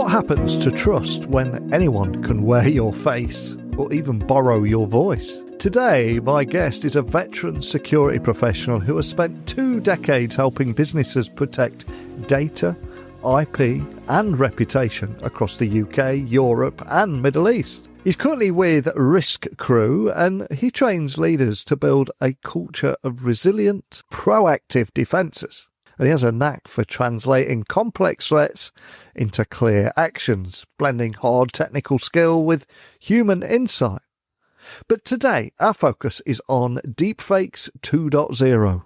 What happens to trust when anyone can wear your face or even borrow your voice? Today, my guest is a veteran security professional who has spent 2 decades helping businesses protect data, IP and reputation across the UK, Europe and Middle East. He's currently with Risk Crew and he trains leaders to build a culture of resilient, proactive defences. And he has a knack for translating complex threats into clear actions, blending hard technical skill with human insight. But today, our focus is on Deepfakes 2.0,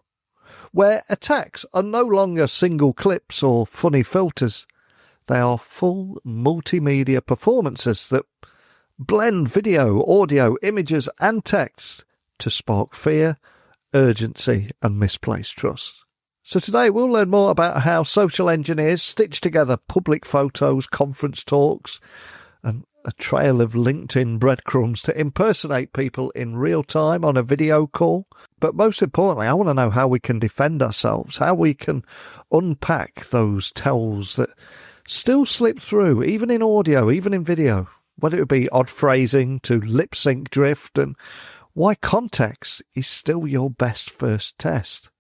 where attacks are no longer single clips or funny filters. They are full multimedia performances that blend video, audio, images and text to spark fear, urgency and misplaced trust. So today we'll learn more about how social engineers stitch together public photos, conference talks, and a trail of LinkedIn breadcrumbs to impersonate people in real time on a video call. But most importantly, I want to know how we can defend ourselves, how we can unpack those tells that still slip through, even in audio, even in video, whether it be odd phrasing to lip sync drift, and why context is still your best first test.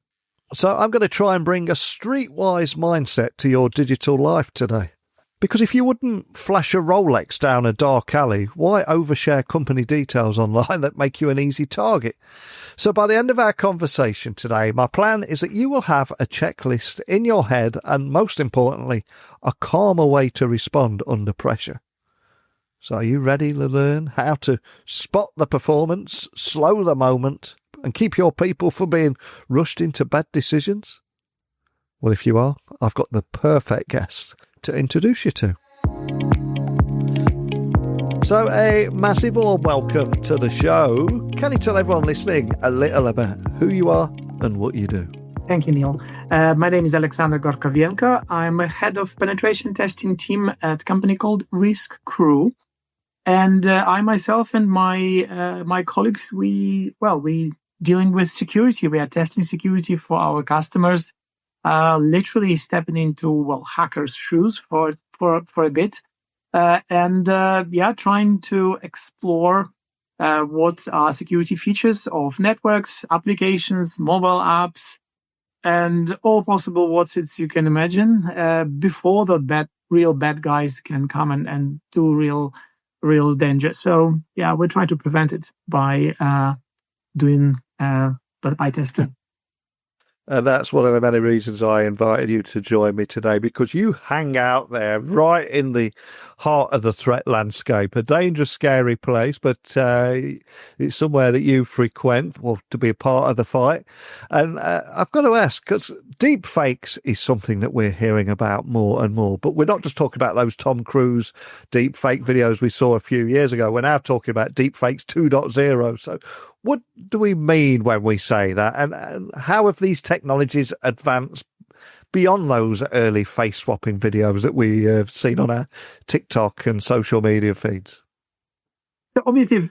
So I'm going to try and bring a streetwise mindset to your digital life today. Because if you wouldn't flash a Rolex down a dark alley, why overshare company details online that make you an easy target? So by the end of our conversation today, my plan is that you will have a checklist in your head and, most importantly, a calmer way to respond under pressure. So are you ready to learn how to spot the performance, slow the moment, and keep your people from being rushed into bad decisions? Well, if you are, I've got the perfect guest to introduce you to. So a massive warm welcome to the show. Can you tell everyone listening a little about who you are and what you do? Thank you, Neil. My name is Aleksander Gorkowienko. I'm a head of penetration testing team at a company called Risk Crew. And I myself and my colleagues, we dealing with security. We are testing security for our customers, literally stepping into, hackers' shoes for a bit. Trying to explore what are security features of networks, applications, mobile apps, and all possible what's you can imagine before the real bad guys can come and do real danger. So, we're trying to prevent it by doing by testing. And that's one of the many reasons I invited you to join me today, because you hang out there right in the heart of the threat landscape, a dangerous, scary place, but it's somewhere that you frequent or to be a part of the fight. And I've got to ask, because deepfakes is something that we're hearing about more and more, but we're not just talking about those Tom Cruise deepfake videos we saw a few years ago. We're now talking about deepfakes 2.0. So what do we mean when we say that? And how have these technologies advanced beyond those early face swapping videos that we have seen on our TikTok and social media feeds? So obviously,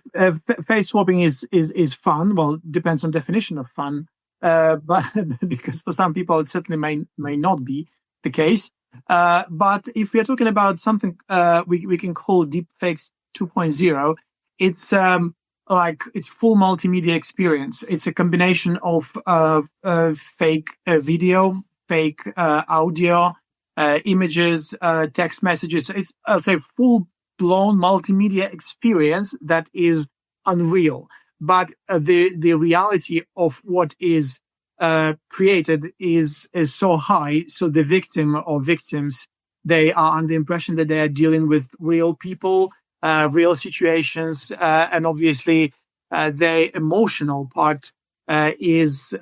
face swapping is fun. Well, depends on definition of fun, but because for some people it certainly may not be the case. But if we are talking about something we can call deepfakes 2.0, it's it's full multimedia experience. It's a combination of fake video, fake audio, images, text messages. It's, I'll say, full-blown multimedia experience that is unreal. But the reality of what is created is so high. So the victim or victims, they are under the impression that they are dealing with real people, real situations, and obviously the emotional part is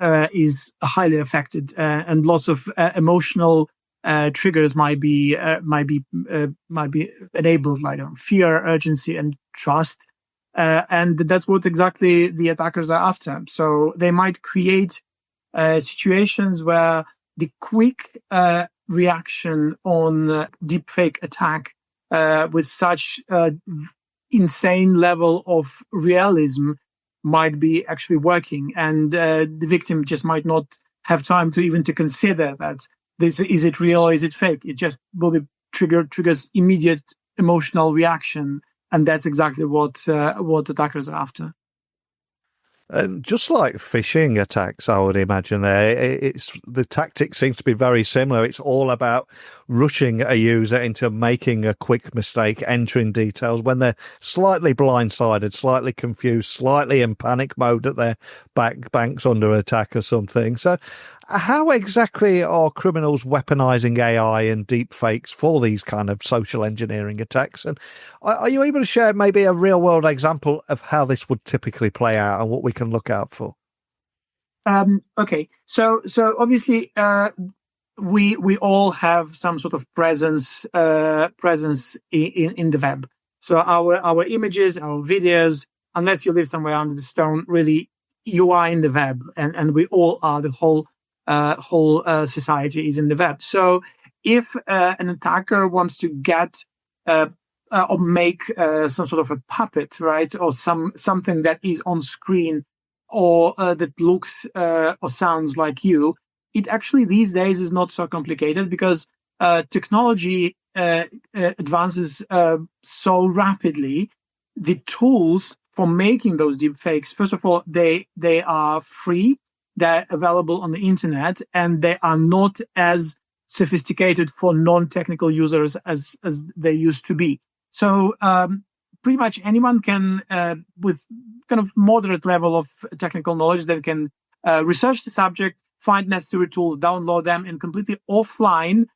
highly affected, and lots of emotional triggers might be enabled, like fear, urgency, and trust, and that's what exactly the attackers are after. So they might create situations where the quick reaction on deepfake attack with such insane level of realism might be actually working, and the victim just might not have time to consider that this is it real or is it fake. It just will be triggers immediate emotional reaction, and that's exactly what attackers are after. And just like phishing attacks, I would imagine it's the tactic seems to be very similar. It's all about rushing a user into making a quick mistake, entering details when they're slightly blindsided, slightly confused, slightly in panic mode that their bank's under attack or something. So how exactly are criminals weaponizing AI and deepfakes for these kind of social engineering attacks? And are you able to share maybe a real world example of how this would typically play out and what we can look out for? Okay, so obviously we all have some sort of presence in the web. So our images, our videos, unless you live somewhere under the stone, really you are in the web, and we all are. The whole society is in the web. So if an attacker wants to get or make some sort of a puppet, right, or something that is on screen or that looks or sounds like you, it actually these days is not so complicated because technology advances so rapidly. The tools for making those deep fakes, first of all, they are free. They're available on the internet, and they are not as sophisticated for non-technical users as they used to be. So pretty much anyone can, with kind of moderate level of technical knowledge, that can research the subject, find necessary tools, download them, and completely offline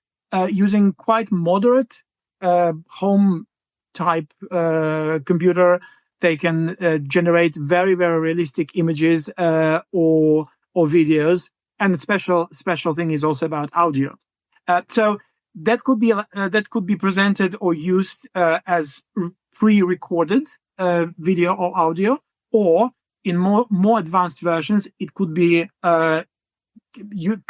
using quite moderate home type computer. They can generate very, very realistic images or videos, and the special thing is also about audio. So that could be presented or used as pre-recorded video or audio, or in more advanced versions, it could be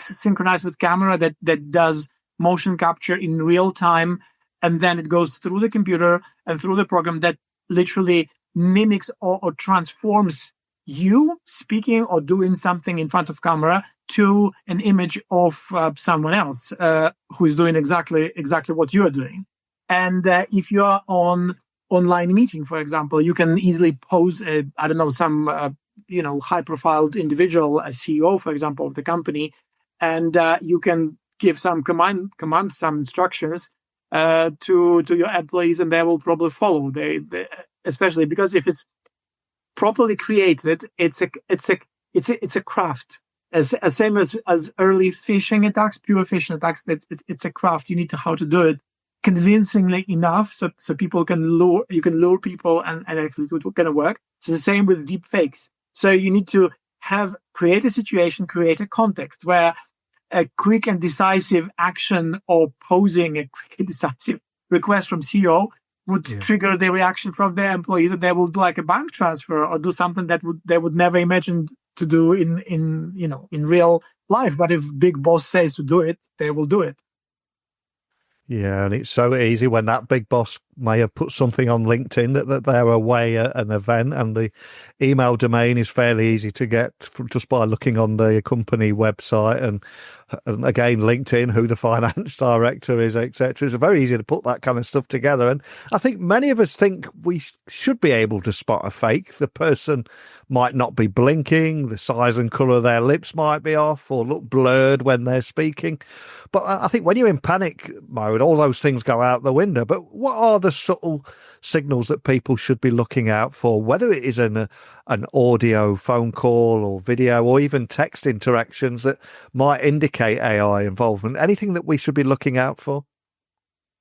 synchronized with camera that does motion capture in real time, and then it goes through the computer and through the program that literally mimics or transforms you speaking or doing something in front of camera to an image of someone else who is doing exactly what you are doing. And if you are on online meeting, for example, you can easily pose some high-profile individual, a CEO, for example, of the company, and you can give some commands, some instructions to your employees, and they will probably follow. They especially because if it's properly created, it's a craft. As same as early phishing attacks, pure phishing attacks. It's a craft. You need to how to do it convincingly enough so people can lure people and actually it's going to work. So the same with deep fakes. So you need to create a situation, create a context where a quick and decisive action or posing a quick and decisive request from CEO would trigger the reaction from their employees that they will do like a bank transfer or do something that they would never imagine to do in real life. But if big boss says to do it, they will do it. Yeah, and it's so easy when that big boss may have put something on LinkedIn that they're away at an event, and the email domain is fairly easy to get just by looking on the company website and again, LinkedIn, who the finance director is, etc. It's very easy to put that kind of stuff together. And I think many of us think we should be able to spot a fake. The person might not be blinking, the size and colour of their lips might be off or look blurred when they're speaking. But I think when you're in panic mode, all those things go out the window. But what are the subtle signals that people should be looking out for, whether it is an audio phone call or video or even text interactions that might indicate AI involvement? Anything that we should be looking out for?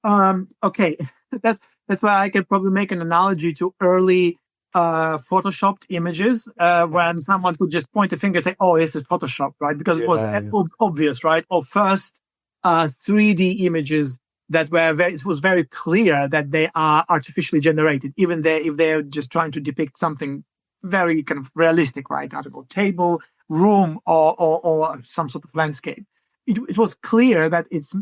Okay, that's why I could probably make an analogy to early photoshopped images when someone could just point a finger and say, "Oh, this is Photoshop," right? Because it was obvious, right? Or first 3D images that were it was very clear that they are artificially generated, even if they're just trying to depict something very kind of realistic, right? I don't know, table, room, or some sort of landscape. It was clear that it's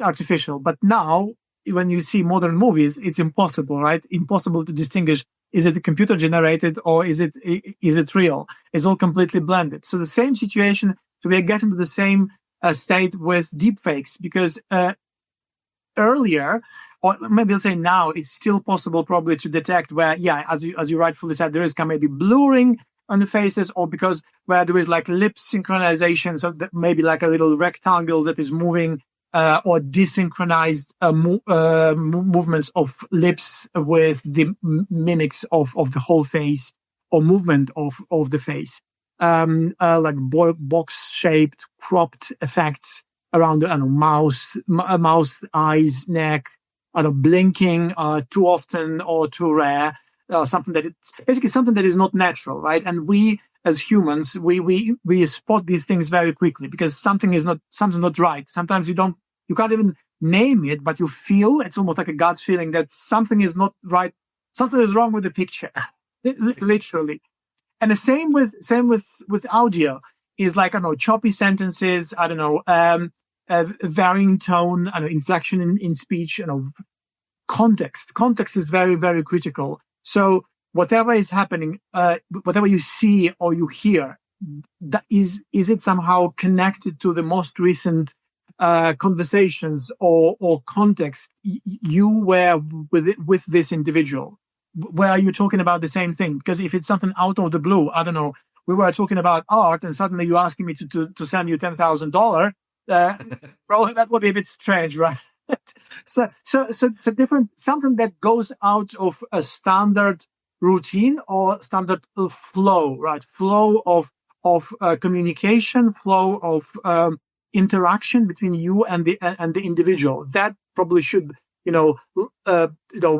artificial. But now, when you see modern movies, it's impossible, right? Impossible to distinguish: is it computer generated or is it real? It's all completely blended. So the same situation. So we are getting to the same state with deepfakes, because earlier, or maybe I'll say now, it's still possible probably to detect where, as you rightfully said, there is maybe blurring on the faces, or because where there is like lip synchronization, so that maybe like a little rectangle that is moving, or desynchronized movements of lips with the mimics of the whole face, or movement of the face, like box-shaped, cropped effects around the mouth, eyes, neck, blinking too often or too rare, something that it's basically something that is not natural, right? And we as humans, we spot these things very quickly because something's not right. Sometimes you can't even name it, but you feel, it's almost like a gut feeling that something is not right, something is wrong with the picture, literally. And the same with audio is like, choppy sentences, varying tone, inflection in speech, context. Context is very, very critical. So whatever is happening, whatever you see or you hear, that is it somehow connected to the most recent conversations or context you were with this individual? Where are you talking about the same thing? Because if it's something out of the blue, we were talking about art and suddenly you're asking me to send you $10,000, probably that would be a bit strange, right? So different, something that goes out of a standard routine or standard flow, right? Flow of communication, flow of interaction between you and the individual. That probably should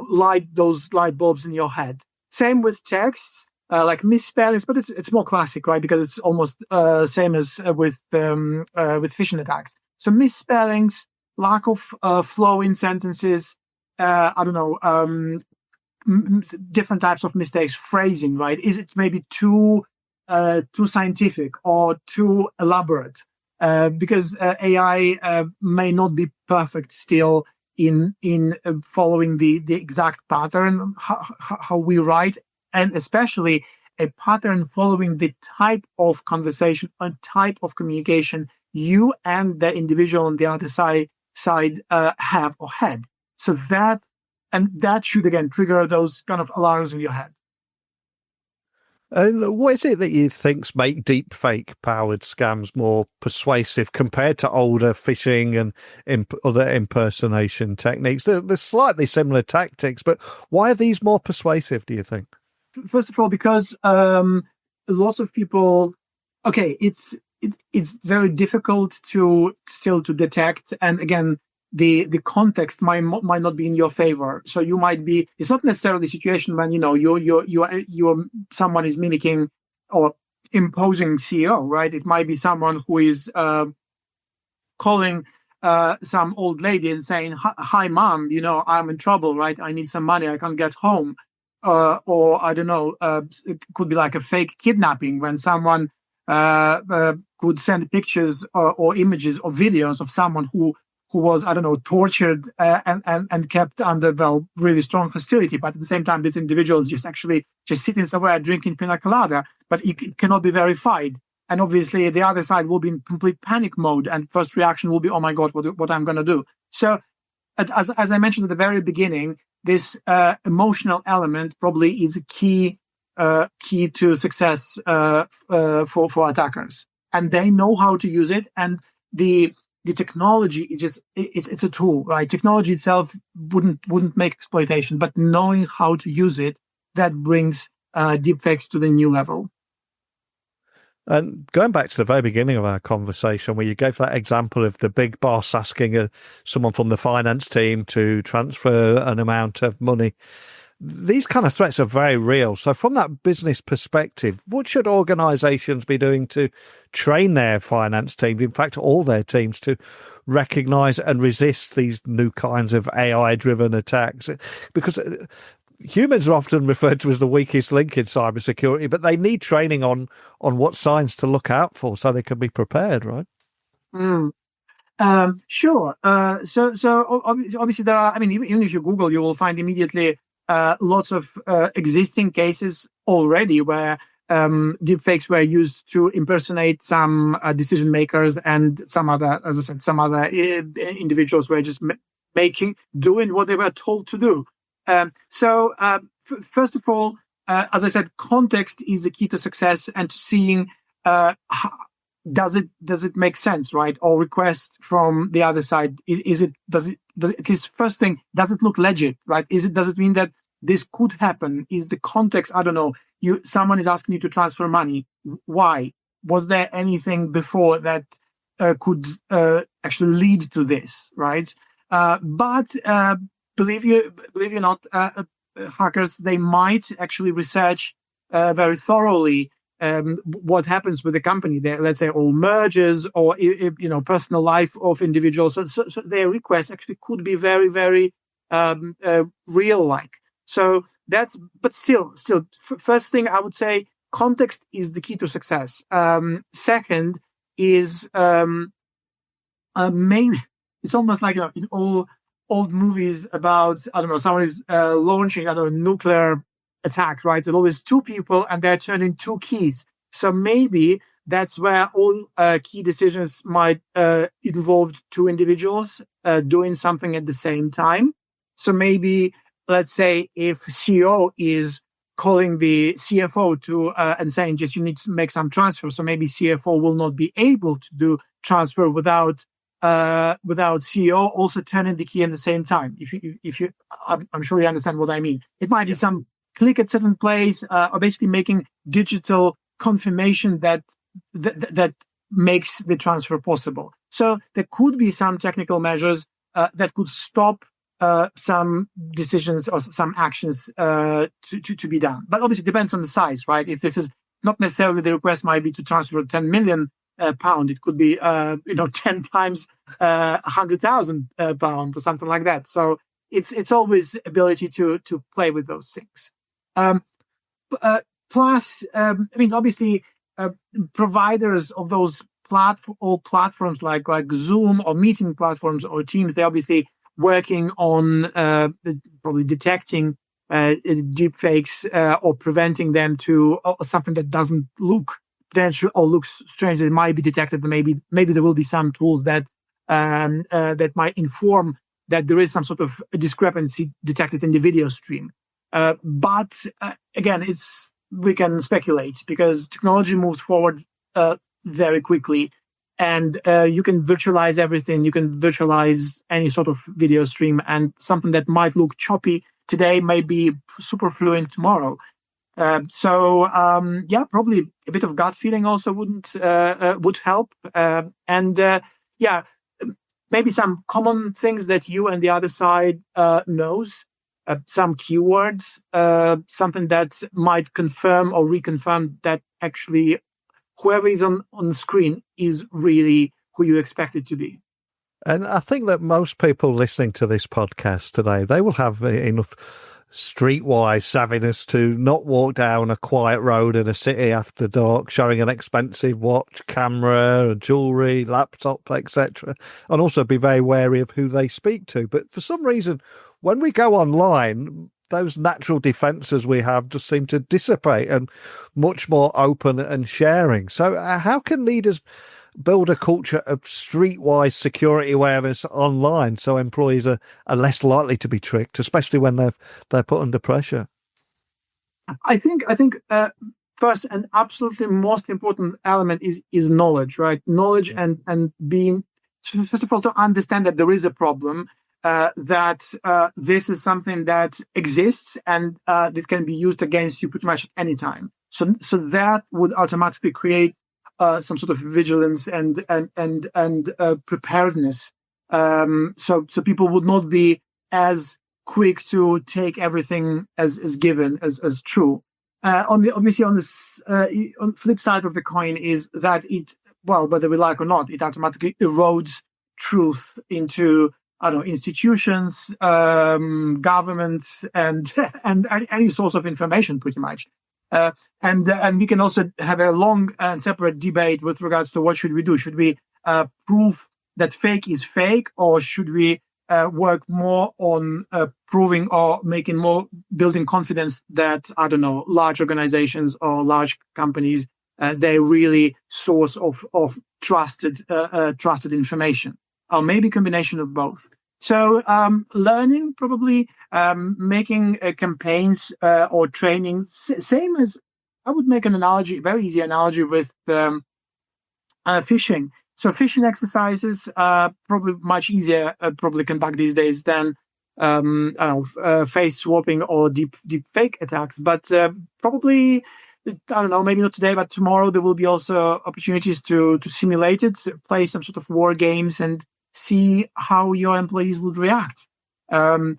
light those light bulbs in your head. Same with texts, like misspellings, but it's more classic, right? Because it's almost same as with phishing attacks. So misspellings, lack of flow in sentences, different types of mistakes, phrasing, right? Is it maybe too scientific or too elaborate? Because AI may not be perfect still in following the exact pattern how we write, and especially a pattern following the type of conversation and type of communication you and the individual on the other side have or had. So that should again trigger those kind of alarms in your head. And what is it that you think make deepfake powered scams more persuasive compared to older phishing and other impersonation techniques? They're slightly similar tactics, but why are these more persuasive, do you think? First of all, because lots of people, it's very difficult to detect, and again, the context might not be in your favor. So you might be, it's not necessarily a situation when you're someone is mimicking or imposing CEO, right? It might be someone who is calling some old lady and saying, "Hi, mom, I'm in trouble, right? I need some money. I can't get home." Or I don't know, it could be like a fake kidnapping when someone could send pictures or images or videos of someone who was, tortured and kept under, really strong hostility. But at the same time, this individual is just sitting somewhere drinking pina colada, but it cannot be verified. And obviously the other side will be in complete panic mode, and first reaction will be, "Oh my God, what I'm going to do?" So as I mentioned at the very beginning, this emotional element probably is a key to success for attackers, and they know how to use it. And the technology is it's a tool, right? Technology itself wouldn't make exploitation, but knowing how to use it, that brings deepfakes to the new level. And going back to the very beginning of our conversation, where you gave that example of the big boss asking someone from the finance team to transfer an amount of money, these kind of threats are very real. So from that business perspective, what should organizations be doing to train their finance team, in fact, all their teams, to recognize and resist these new kinds of AI-driven attacks? Because humans are often referred to as the weakest link in cybersecurity, but they need training on what signs to look out for so they can be prepared, right? Sure. So obviously there are, even if you Google, you will find immediately lots of existing cases already where deepfakes were used to impersonate some decision makers, and some other, as I said, some other individuals were just doing what they were told to do. First of all, as I said, context is the key to success and to seeing does it make sense, right? Or request from the other side, does at least first thing, does it look legit, right? Does it mean that this could happen? Is the context, I don't know, someone is asking you to transfer money. Why? Was there anything before that could actually lead to this, right? But believe you or not, hackers, they might actually research very thoroughly what happens with the company. Let's say all mergers or personal life of individuals. So their requests actually could be very, very real-like. So but still, first thing I would say, context is the key to success. Second is it's almost like in all old movies about, I don't know, someone is launching, a nuclear attack, right? There's always two people and they're turning two keys. So maybe that's where all key decisions might involve two individuals doing something at the same time. So maybe, let's say, if CEO is calling the CFO to and saying, just you need to make some transfer. So maybe CFO will not be able to do transfer without CEO also turning the key at the same time. If you, I'm sure you understand what I mean. It might be some click at certain place, or basically making digital confirmation that makes the transfer possible. So there could be some technical measures that could stop some decisions or some actions to be done. But obviously it depends on the size, right? If this is not necessarily the request might be to transfer 10 million pound, it could be 10 times 100,000 pound or something like that. So it's always ability to play with those things. Plus, obviously, providers of those platforms like Zoom or meeting platforms or Teams, they're obviously working on probably detecting deepfakes or preventing them to something that doesn't look potential or looks strange. It might be detected. Maybe there will be some tools that might inform that there is some sort of discrepancy detected in the video stream. But again, we can speculate because technology moves forward very quickly, and you can virtualize everything. You can virtualize any sort of video stream, and something that might look choppy today may be super fluent tomorrow. Probably a bit of gut feeling also would help. Maybe some common things that you and the other side knows. Some keywords, something that might confirm or reconfirm that actually whoever is on the screen is really who you expect it to be. And I think that most people listening to this podcast today, they will have enough streetwise savviness to not walk down a quiet road in a city after dark showing an expensive watch, camera, jewellery, laptop, etc. And also be very wary of who they speak to. But for some reason, when we go online, those natural defences we have just seem to dissipate and much more open and sharing. So how can leaders build a culture of streetwise security awareness online so employees are less likely to be tricked, especially when they're put under pressure? I think first and absolutely most important element is knowledge, right? Knowledge and being, first of all, to understand that there is a problem, that this is something that exists and that can be used against you pretty much at any time. So that would automatically create some sort of vigilance and preparedness. So people would not be as quick to take everything as given as true. On the flip side of the coin is that whether we like or not, it automatically erodes truth into institutions, governments, and any source of information, pretty much. And we can also have a long and separate debate with regards to what should we do. Should we prove that fake is fake, or should we work more on proving or building confidence that, large organizations or large companies, they're really source of trusted information, or maybe a combination of both. So learning, probably making campaigns or training, same as I would make an analogy, very easy analogy with fishing. So fishing exercises are probably much easier probably conduct these days than I don't know, face swapping or deep fake attacks. But probably, I don't know, maybe not today, but tomorrow there will be also opportunities to simulate it, play some sort of war games, and see how your employees would react. So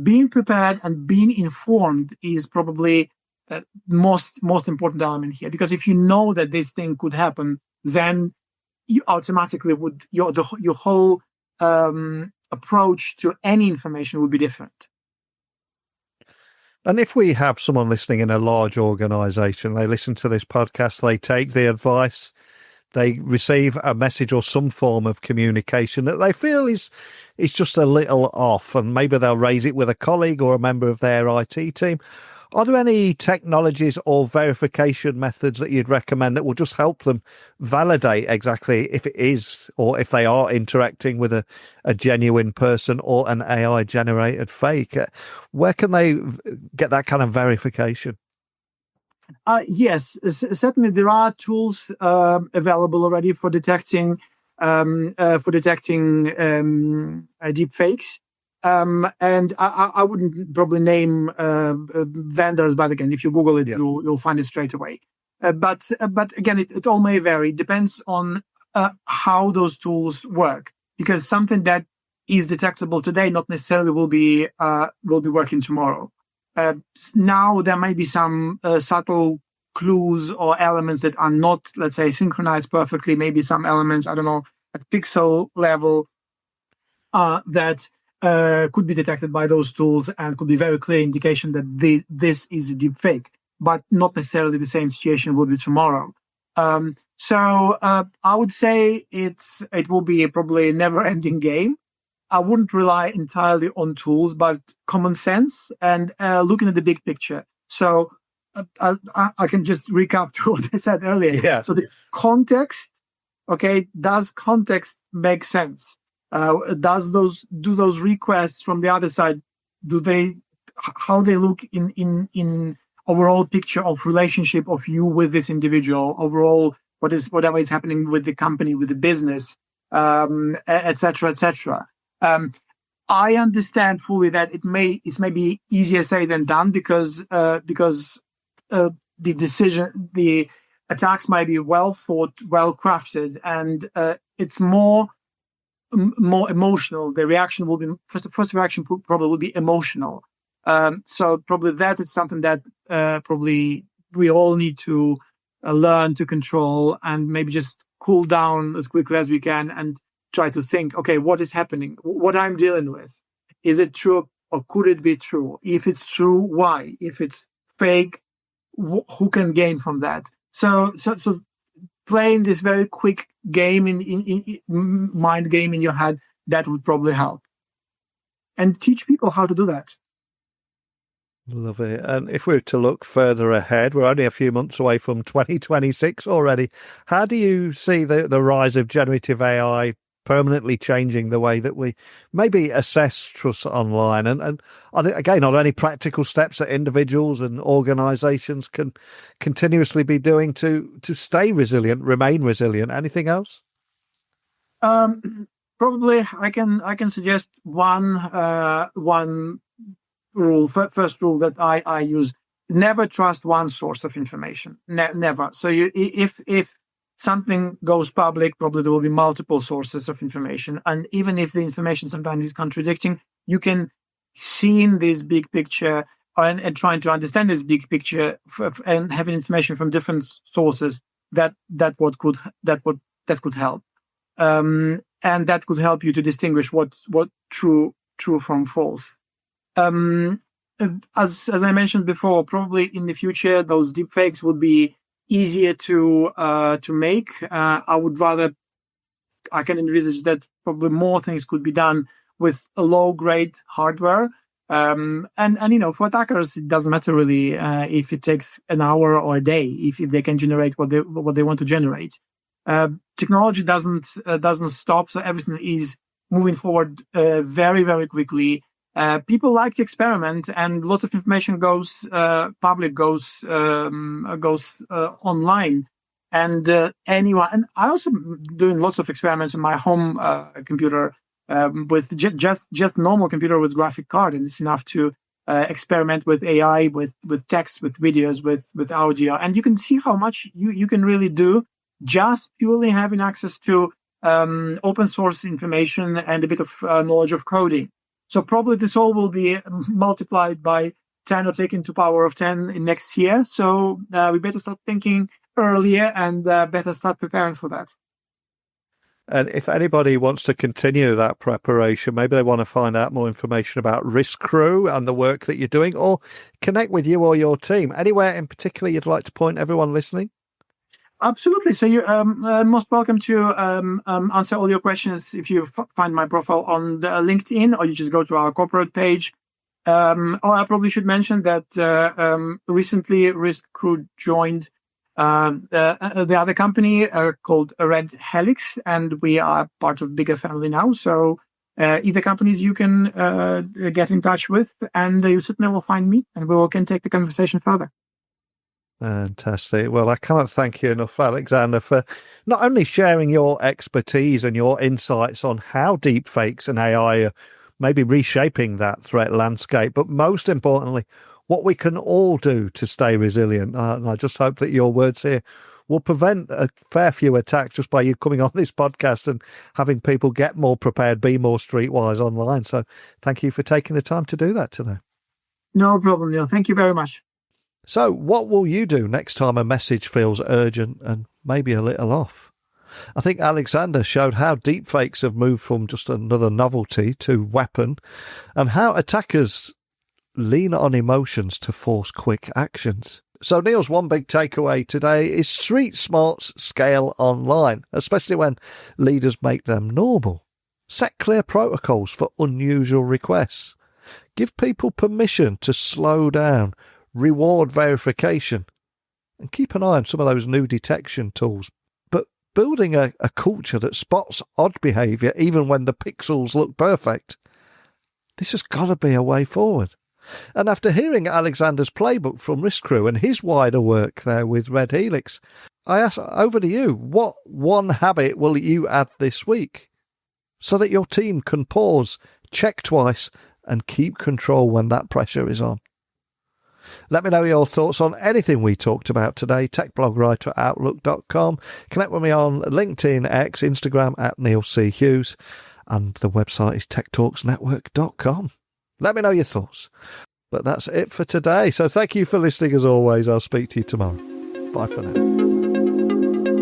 being prepared and being informed is probably most important element here, because if you know that this thing could happen, then you automatically would your whole approach to any information would be different. And if we have someone listening in a large organization, they listen to this podcast, they take the advice, they receive a message or some form of communication that they feel is just a little off, and maybe they'll raise it with a colleague or a member of their IT team. Are there any technologies or verification methods that you'd recommend that will just help them validate exactly if it is, or if they are interacting with a genuine person or an AI-generated fake? Where can they get that kind of verification? Yes, certainly there are tools available already for detecting deep fakes. And I wouldn't probably name vendors, but again, if you Google it, you'll find it straight away. But again, it all may vary. It depends on how those tools work, because something that is detectable today not necessarily will be working tomorrow. Now there may be some subtle clues or elements that are not, let's say, synchronized perfectly. Maybe some elements, I don't know, at pixel level that could be detected by those tools and could be very clear indication that this is a deep fake, but not necessarily the same situation will be tomorrow. So I would say it will be probably a never-ending game. I wouldn't rely entirely on tools, but common sense and looking at the big picture. So I can just recap to what I said earlier. Yeah. So the context, okay, does context make sense? Do those requests from the other side, how they look in overall picture of relationship of you with this individual, overall whatever is happening with the company, with the business, et cetera. I understand fully that it's maybe easier said than done because the attacks might be well thought, well crafted, and it's more emotional. The reaction will be first reaction probably will be emotional. So probably that is something that probably we all need to learn to control and maybe just cool down as quickly as we can and try to think, okay, what is happening? What I'm dealing with? Is it true or could it be true? If it's true, why? If it's fake, who can gain from that? So playing this very quick game in mind game in your head, that would probably help. And teach people how to do that. Love it. And if we were to look further ahead, we're only a few months away from 2026 already. How do you see the rise of generative AI permanently changing the way that we maybe assess trust online? And again, are there any practical steps that individuals and organizations can continuously be doing to stay resilient, remain resilient? Anything else? Probably I can suggest one rule. First rule that I use: never trust one source of information. Never. So if something goes public, probably there will be multiple sources of information. And even if the information sometimes is contradicting, you can see in this big picture and trying to understand this big picture and having information from different sources that could help. And that could help you to distinguish what true from false. As I mentioned before, probably in the future, those deepfakes would be easier to make. I can envisage that probably more things could be done with a low-grade hardware. And for attackers, it doesn't matter really if it takes an hour or a day, if they can generate what they want to generate. Technology doesn't stop, so everything is moving forward very, very quickly. People like to experiment, and lots of information goes public, goes online. And anyone, and I also doing lots of experiments on my home computer with just normal computer with graphic card, and it's enough to experiment with AI, with text, with videos, with audio, and you can see how much you can really do just purely having access to open source information and a bit of knowledge of coding. So probably this all will be multiplied by 10 or taken to power of 10 in next year. So we better start thinking earlier and better start preparing for that. And if anybody wants to continue that preparation, maybe they want to find out more information about Risk Crew and the work that you're doing, or connect with you or your team, anywhere in particular you'd like to point everyone listening? Absolutely. So you're most welcome to answer all your questions if you find my profile on the LinkedIn, or you just go to our corporate page. I probably should mention that recently Risk Crew joined the other company called Red Helix, and we are part of bigger family now. So either companies you can get in touch with, and you certainly will find me, and we can take the conversation further. Fantastic. Well, I cannot thank you enough, Aleksander, for not only sharing your expertise and your insights on how deepfakes and AI are maybe reshaping that threat landscape, but most importantly, what we can all do to stay resilient. And I just hope that your words here will prevent a fair few attacks just by you coming on this podcast and having people get more prepared, be more streetwise online. So thank you for taking the time to do that today. No problem, Neil. Thank you very much. So what will you do next time a message feels urgent and maybe a little off? I think Aleksander showed how deepfakes have moved from just another novelty to weapon, and how attackers lean on emotions to force quick actions. So Neil's one big takeaway today is street smarts scale online, especially when leaders make them normal. Set clear protocols for unusual requests. Give people permission to slow down. Reward verification, and keep an eye on some of those new detection tools. But building a culture that spots odd behaviour even when the pixels look perfect, this has got to be a way forward. And after hearing Aleksander's playbook from Risk Crew and his wider work there with Red Helix, I ask over to you, what one habit will you add this week so that your team can pause, check twice, and keep control when that pressure is on? Let me know your thoughts on anything we talked about today. techblogwriter@outlook.com. Connect with me on LinkedIn, X, Instagram @Neil C. Hughes. And the website is techtalksnetwork.com. Let me know your thoughts. But that's it for today. So thank you for listening as always. I'll speak to you tomorrow. Bye for now.